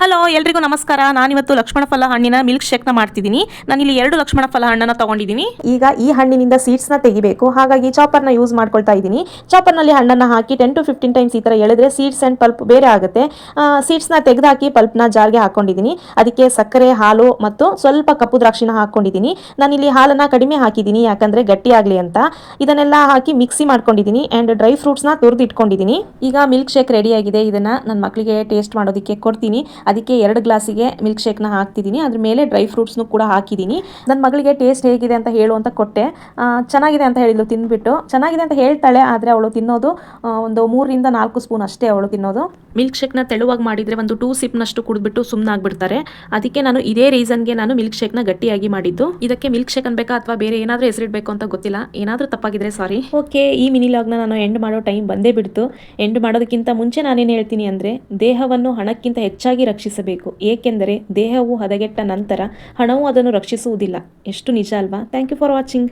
Hello ಎಲ್ರಿಗೂ ನಮಸ್ಕಾರ. ನಾನಿವತ್ತು ಲಕ್ಷ್ಮಣ ಫಲ ಹಣ್ಣಿನ ಮಿಲ್ಕ್ ಶೇಕ್ನ ಮಾಡ್ತಿದ್ದೀನಿ. ನಾನಿಲ್ಲಿ 2 ಲಕ್ಷ್ಮಣ ಫಲ ಹಣ್ಣನ್ನು ತಗೊಂಡಿದ್ದೀನಿ. ಈಗ ಈ ಹಣ್ಣಿನಿಂದ ಸೀಡ್ಸ್ನ ತೆಗಿಬೇಕು, ಹಾಗಾಗಿ ಚಾಪರ್ನ ಯೂಸ್ ಮಾಡ್ಕೊಳ್ತಾ ಇದ್ದೀನಿ. ಚಾಪರ್ನಲ್ಲಿ ಹಣ್ಣನ್ನು ಹಾಕಿ 10 to 15 ಟೈಮ್ಸ್ ಈ ಥರ ಎಳೆದ್ರೆ ಸೀಡ್ಸ್ ಆ್ಯಂಡ್ ಪಲ್ಪ್ ಬೇರೆ ಆಗುತ್ತೆ. ಸೀಡ್ಸ್ನ ತೆಗೆದುಹಾಕಿ ಪಲ್ಪ್ನ ಜಾರ್ಗೆ ಹಾಕೊಂಡಿದ್ದೀನಿ. ಅದಕ್ಕೆ ಸಕ್ಕರೆ, ಹಾಲು ಮತ್ತು ಸ್ವಲ್ಪ ಕಪ್ಪು ದ್ರಾಕ್ಷಿನ ಹಾಕೊಂಡಿದ್ದೀನಿ. ನಾನಿಲ್ಲಿ ಹಾಲನ್ನು ಕಡಿಮೆ ಹಾಕಿದ್ದೀನಿ, ಯಾಕಂದರೆ ಗಟ್ಟಿಯಾಗಲಿ ಅಂತ. ಇದನ್ನೆಲ್ಲ ಹಾಕಿ ಮಿಕ್ಸಿ ಮಾಡ್ಕೊಂಡಿದ್ದೀನಿ ಆ್ಯಂಡ್ ಡ್ರೈ ಫ್ರೂಟ್ಸ್ನ ತುರಿದು ಇಟ್ಕೊಂಡಿದ್ದೀನಿ. ಈಗ ಮಿಲ್ಕ್ ಶೇಕ್ ರೆಡಿಯಾಗಿದೆ. ಇದನ್ನು ನನ್ನ ಮಕ್ಕಳಿಗೆ ಟೇಸ್ಟ್ ಮಾಡೋದಕ್ಕೆ ಕೊಡ್ತೀನಿ. ಅದಕ್ಕೆ 2 ಗ್ಲಾಸಿಗೆ ಮಿಲ್ಕ್ ಶೇಕ್ನ ಹಾಕ್ತಿದ್ದೀನಿ. ಅದ್ರ ಮೇಲೆ ಡ್ರೈ ಫ್ರೂಟ್ಸ್ನು ಕೂಡ ಹಾಕಿದ್ದೀನಿ. ನನ್ನ ಮಗಳಿಗೆ ಟೇಸ್ಟ್ ಹೇಗಿದೆ ಅಂತ ಹೇಳು ಅಂತ ಕೊಟ್ಟೆ. ಚೆನ್ನಾಗಿದೆ ಅಂತ ಹೇಳಿದ್ಲು ತಿಂದ್ಬಿಟ್ಟು. ಚೆನ್ನಾಗಿದೆ ಅಂತ ಹೇಳ್ತಾಳೆ, ಆದರೆ ಅವಳು ತಿನ್ನೋದು ಒಂದು 3 ರಿಂದ 4 ಸ್ಪೂನ್ ಅಷ್ಟೇ ಅವಳು ತಿನ್ನೋದು. ಮಿಲ್ಕ್ ಶೇಕ್ನ ತೆಳುವಾಗಿ ಮಾಡಿದರೆ ಒಂದು 2 ಸಿಪ್ನಷ್ಟು ಕುಡಿದ್ಬಿಟ್ಟು ಸುಮ್ಮನಾಗ್ಬಿಡ್ತಾರೆ. ಅದಕ್ಕೆ ನಾನು ಇದೇ ರೀಸನ್ಗೆ ನಾನು ಮಿಲ್ಕ್ ಶೇಕ್ನ ಗಟ್ಟಿಯಾಗಿ ಮಾಡಿದ್ದು. ಇದಕ್ಕೆ ಮಿಲ್ಕ್ ಶೇಕ್ ಅನ್ಬೇಕಾ ಅಥವಾ ಬೇರೆ ಏನಾದರೂ ಹೆಸರಿಡಬೇಕು ಅಂತ ಗೊತ್ತಿಲ್ಲ. ಏನಾದರೂ ತಪ್ಪಾಗಿದ್ರೆ ಸಾರಿ. ಓಕೆ, ಈ ಮಿನಿ ಲಾಗ್ನ ನಾನು ಎಂಡ್ ಮಾಡೋ ಟೈಮ್ ಬಂದೇ ಬಿಡ್ತು. ಎಂಡ್ ಮಾಡೋದಕ್ಕಿಂತ ಮುಂಚೆ ನಾನೇನು ಹೇಳ್ತೀನಿ ಅಂದರೆ, ದೇಹವನ್ನು ಹಣಕ್ಕಿಂತ ಹೆಚ್ಚಾಗಿ ರಕ್ಷಿಸಬೇಕು. ಏಕೆಂದರೆ ದೇಹವು ಹದಗೆಟ್ಟ ನಂತರ ಹಣವು ಅದನ್ನು ರಕ್ಷಿಸುವುದಿಲ್ಲ. ಎಷ್ಟು ನಿಜ ಅಲ್ವಾ? Thank you for watching.